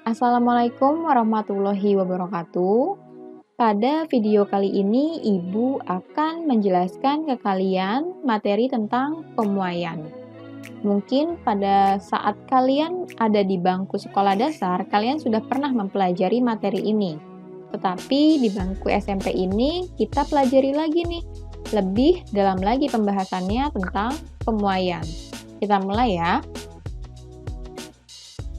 Assalamualaikum warahmatullahi wabarakatuh. Pada video kali ini, Ibu akan menjelaskan ke kalian materi tentang pemuaian. Mungkin pada saat kalian ada di bangku sekolah dasar, kalian sudah pernah mempelajari materi ini. Tetapi di bangku SMP ini, kita pelajari lagi nih, lebih dalam lagi pembahasannya tentang pemuaian. Kita mulai ya.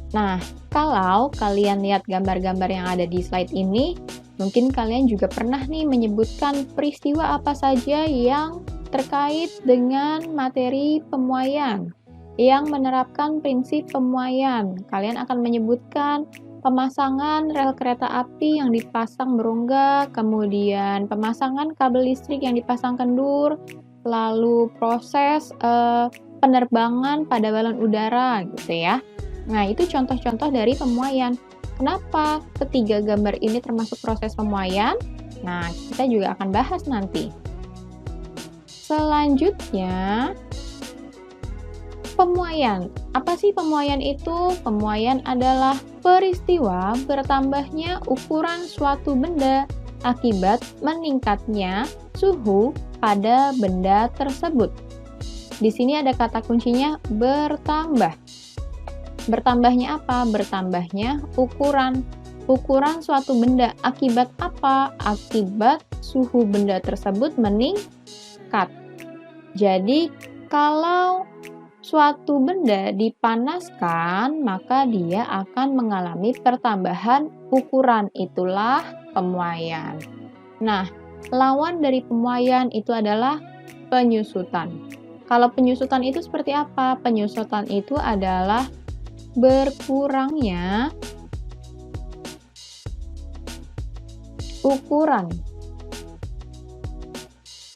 Nah, kalau kalian lihat gambar-gambar yang ada di slide ini, mungkin kalian juga pernah nih menyebutkan peristiwa apa saja yang terkait dengan materi pemuaian, yang menerapkan prinsip pemuaian. Kalian akan menyebutkan pemasangan rel kereta api yang dipasang berongga, kemudian pemasangan kabel listrik yang dipasang kendur, lalu proses penerbangan pada balon udara gitu ya. Nah, itu contoh-contoh dari pemuaian. Kenapa ketiga gambar ini termasuk proses pemuaian? Nah, kita juga akan bahas nanti. Selanjutnya, pemuaian. Apa sih pemuaian itu? Pemuaian adalah peristiwa bertambahnya ukuran suatu benda akibat meningkatnya suhu pada benda tersebut. Di sini ada kata kuncinya bertambah. Bertambahnya apa? Bertambahnya ukuran. Ukuran suatu benda. Akibat apa? Akibat suhu benda tersebut meningkat. Jadi, kalau suatu benda dipanaskan, maka dia akan mengalami pertambahan ukuran. Itulah pemuaian. Nah, lawan dari pemuaian itu adalah penyusutan. Kalau penyusutan itu seperti apa? Penyusutan itu adalah berkurangnya ukuran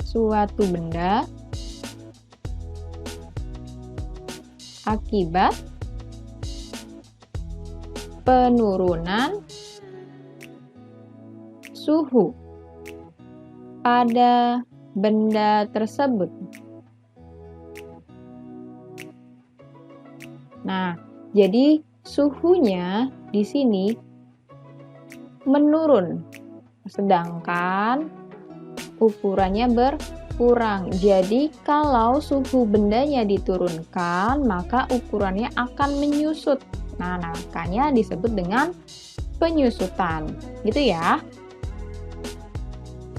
suatu benda akibat penurunan suhu pada benda tersebut. Nah, jadi suhunya di sini menurun, sedangkan ukurannya berkurang. Jadi kalau suhu bendanya diturunkan, maka ukurannya akan menyusut. Nah, makanya disebut dengan penyusutan. Gitu ya.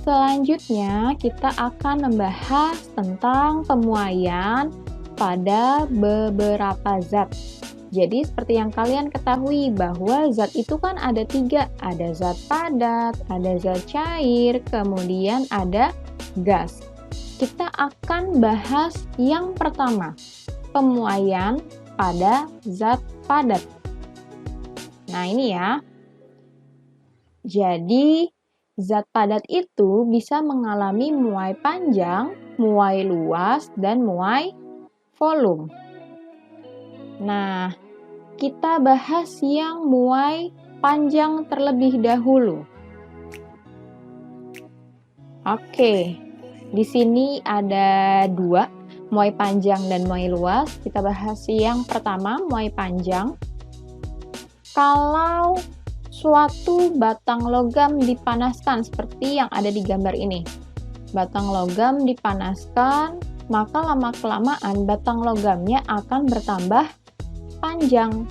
Selanjutnya kita akan membahas tentang pemuaian pada beberapa zat. Jadi seperti yang kalian ketahui bahwa zat itu kan ada 3, ada zat padat, ada zat cair, kemudian ada gas. Kita akan bahas yang pertama, pemuaian pada zat padat. Nah ini ya, jadi zat padat itu bisa mengalami muai panjang, muai luas, dan muai volume. Nah, kita bahas yang muai panjang terlebih dahulu. Oke, di sini ada 2, muai panjang dan muai luas. Kita bahas yang pertama, muai panjang. Kalau suatu batang logam dipanaskan seperti yang ada di gambar ini. Batang logam dipanaskan, maka lama-kelamaan batang logamnya akan bertambah panjang.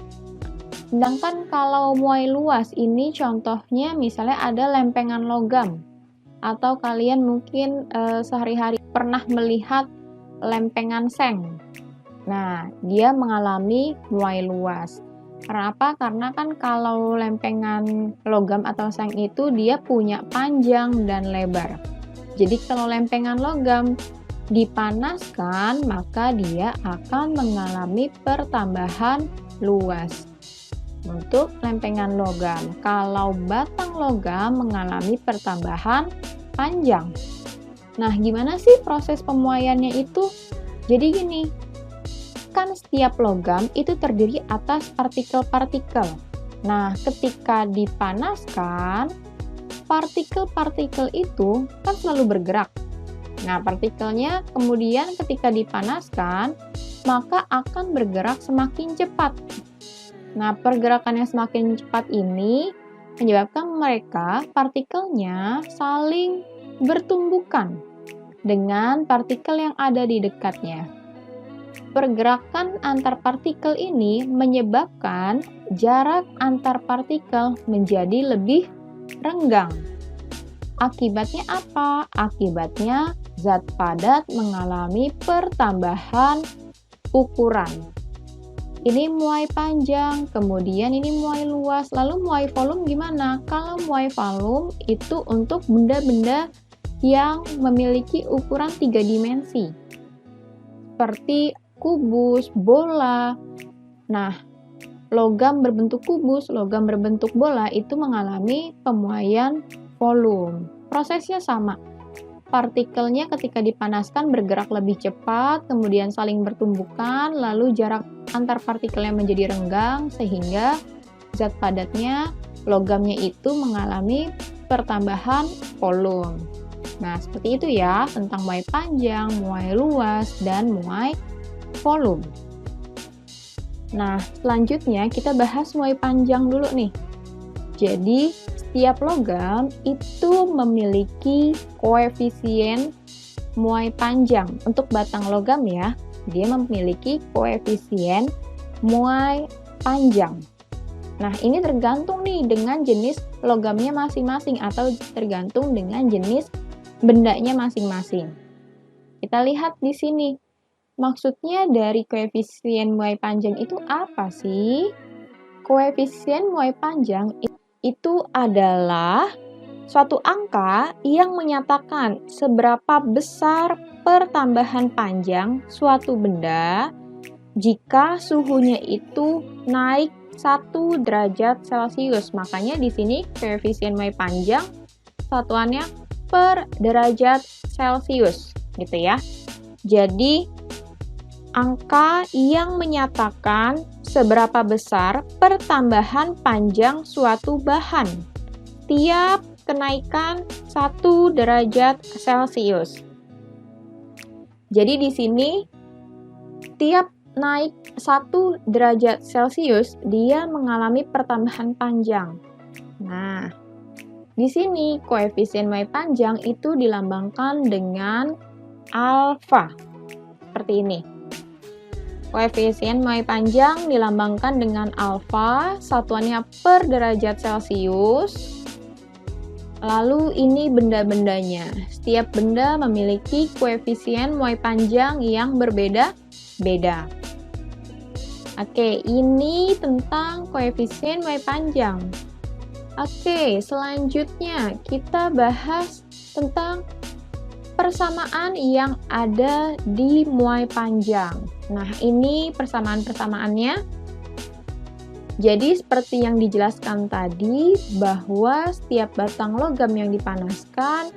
Sedangkan kalau muai luas ini contohnya misalnya ada lempengan logam, atau kalian mungkin sehari-hari pernah melihat lempengan seng. Nah, dia mengalami muai luas. Kenapa? Karena kan kalau lempengan logam atau seng itu dia punya panjang dan lebar. Jadi kalau lempengan logam dipanaskan, maka dia akan mengalami pertambahan luas. Untuk lempengan logam, kalau batang logam mengalami pertambahan panjang. Nah, gimana sih proses pemuaiannya itu? Jadi gini, kan setiap logam itu terdiri atas partikel-partikel. Nah, ketika dipanaskan, partikel-partikel itu kan selalu bergerak. Nah, partikelnya kemudian ketika dipanaskan, maka akan bergerak semakin cepat. Nah, pergerakan yang semakin cepat ini menyebabkan mereka partikelnya saling bertumbukan dengan partikel yang ada di dekatnya. Pergerakan antar partikel ini menyebabkan jarak antar partikel menjadi lebih renggang. Akibatnya apa? Akibatnya zat padat mengalami pertambahan ukuran. Ini muai panjang, kemudian ini muai luas, lalu muai volume gimana? Kalau muai volume itu untuk benda-benda yang memiliki ukuran 3 dimensi, seperti kubus, bola. Nah, logam berbentuk kubus, logam berbentuk bola itu mengalami pemuaian volume. Prosesnya sama. Partikelnya ketika dipanaskan bergerak lebih cepat, kemudian saling bertumbukan, lalu jarak antar partikelnya menjadi renggang, sehingga zat padatnya, logamnya itu mengalami pertambahan volume. Nah, seperti itu ya, tentang muai panjang, muai luas, dan muai volume. Nah, selanjutnya kita bahas muai panjang dulu nih. Jadi, setiap logam itu memiliki koefisien muai panjang. Untuk batang logam ya, dia memiliki koefisien muai panjang. Nah, ini tergantung nih dengan jenis logamnya masing-masing atau tergantung dengan jenis bendanya masing-masing. Kita lihat di sini. Maksudnya dari koefisien muai panjang itu apa sih? Koefisien muai panjang itu adalah suatu angka yang menyatakan seberapa besar pertambahan panjang suatu benda jika suhunya itu naik 1 derajat Celcius. Makanya di sini koefisien muai panjang satuannya per derajat Celcius, gitu ya. Jadi angka yang menyatakan seberapa besar pertambahan panjang suatu bahan tiap kenaikan 1 derajat Celcius. Jadi di sini tiap naik 1 derajat Celcius dia mengalami pertambahan panjang. Nah, di sini koefisien muai panjang itu dilambangkan dengan alfa. Seperti ini. Koefisien muai panjang dilambangkan dengan alfa, satuannya per derajat Celcius. Lalu ini benda-bendanya. Setiap benda memiliki koefisien muai panjang yang berbeda-beda. Oke, ini tentang koefisien muai panjang. Oke, selanjutnya kita bahas tentang persamaan yang ada di muai panjang. Nah, ini persamaan-persamaannya. Jadi, seperti yang dijelaskan tadi, bahwa setiap batang logam yang dipanaskan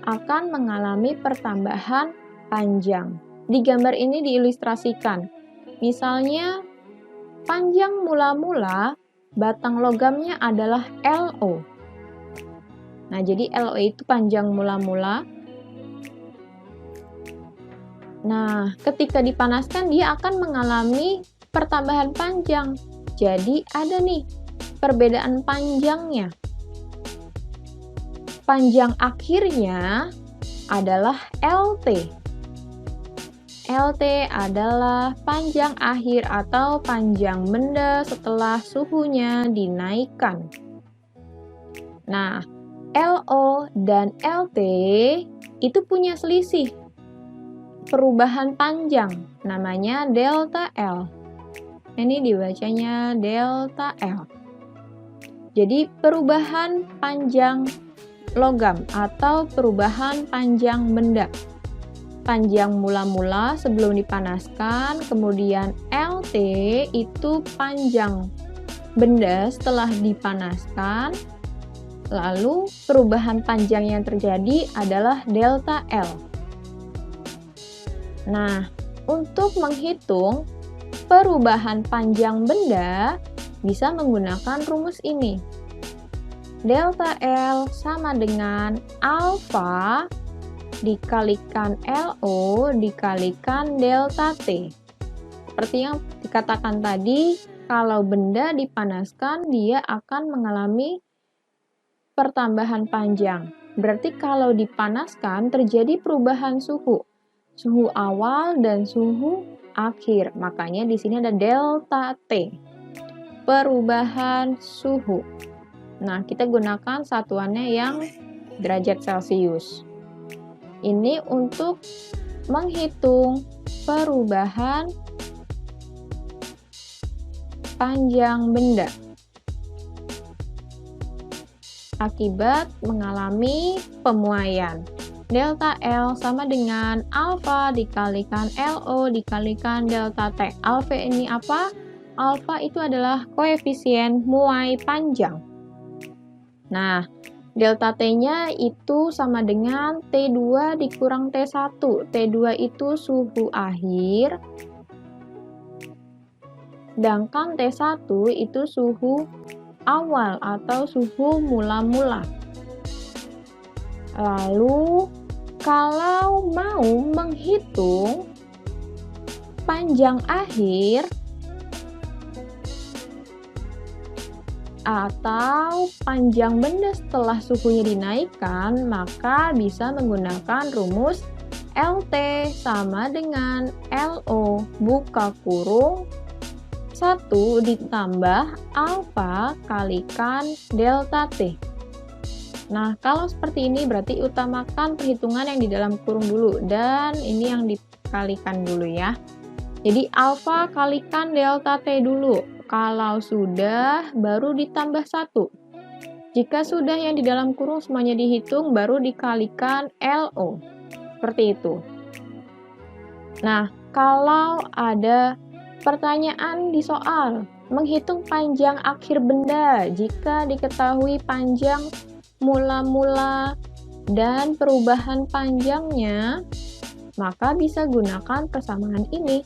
akan mengalami pertambahan panjang. Di gambar ini diilustrasikan. Misalnya, panjang mula-mula batang logamnya adalah LO. Nah, jadi LO itu panjang mula-mula. Nah, ketika dipanaskan dia akan mengalami pertambahan panjang. Jadi ada nih perbedaan panjangnya. Panjang akhirnya adalah LT. LT adalah panjang akhir atau panjang benda setelah suhunya dinaikkan. Nah, LO dan LT itu punya selisih perubahan panjang, namanya delta L. Ini dibacanya delta L. Jadi perubahan panjang logam atau perubahan panjang benda. Panjang mula-mula sebelum dipanaskan, kemudian LT itu panjang benda setelah dipanaskan, lalu perubahan panjang yang terjadi adalah delta L. Nah, untuk menghitung perubahan panjang benda bisa menggunakan rumus ini. Delta L sama dengan alfa dikalikan LO dikalikan delta T. Seperti yang dikatakan tadi, Kalau benda dipanaskan, dia akan mengalami pertambahan panjang. Berarti kalau dipanaskan terjadi perubahan suhu. Suhu awal dan suhu akhir. Makanya di sini ada delta T. Perubahan suhu. Nah, kita gunakan satuannya yang derajat Celcius. Ini untuk menghitung perubahan panjang benda akibat mengalami pemuaian. Delta L sama dengan alfa dikalikan LO dikalikan delta T. Alfa ini apa? Alfa itu adalah koefisien muai panjang. Nah, delta T-nya itu sama dengan T2 dikurang T1. T2 itu suhu akhir, sedangkan T1 itu suhu awal atau suhu mula-mula. Lalu, kalau mau menghitung panjang akhir atau panjang benda setelah suhunya dinaikkan, maka bisa menggunakan rumus LT sama dengan LO buka kurung 1 ditambah alfa kalikan delta T. Nah, kalau seperti ini berarti utamakan perhitungan yang di dalam kurung dulu dan ini yang dikalikan dulu ya. Jadi alfa kalikan delta T dulu. Kalau sudah, baru ditambah 1. Jika sudah yang di dalam kurung semuanya dihitung, baru dikalikan LO. Seperti itu. Nah, kalau ada pertanyaan di soal, menghitung panjang akhir benda jika diketahui panjang mula-mula dan perubahan panjangnya, maka bisa gunakan persamaan ini.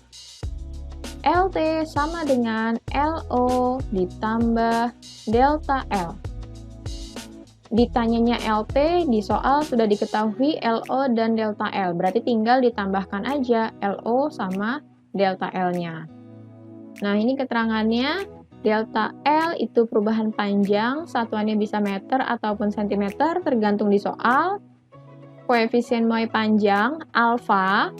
LT sama dengan LO ditambah delta L. Ditanyanya LT, di soal sudah diketahui LO dan delta L, berarti tinggal ditambahkan aja LO sama delta L-nya. Nah, ini keterangannya, delta L itu perubahan panjang, satuannya bisa meter ataupun sentimeter, tergantung di soal. Koefisien muai panjang, alfa,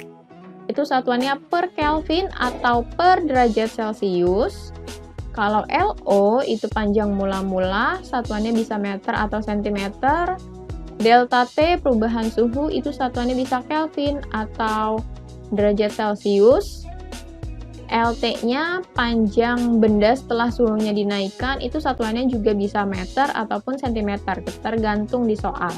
itu satuannya per Kelvin atau per derajat Celcius. Kalau LO itu panjang mula-mula, satuannya bisa meter atau sentimeter. Delta T perubahan suhu itu satuannya bisa Kelvin atau derajat Celcius. LT-nya panjang benda setelah suhunya dinaikkan, itu satuannya juga bisa meter ataupun sentimeter, tergantung di soal.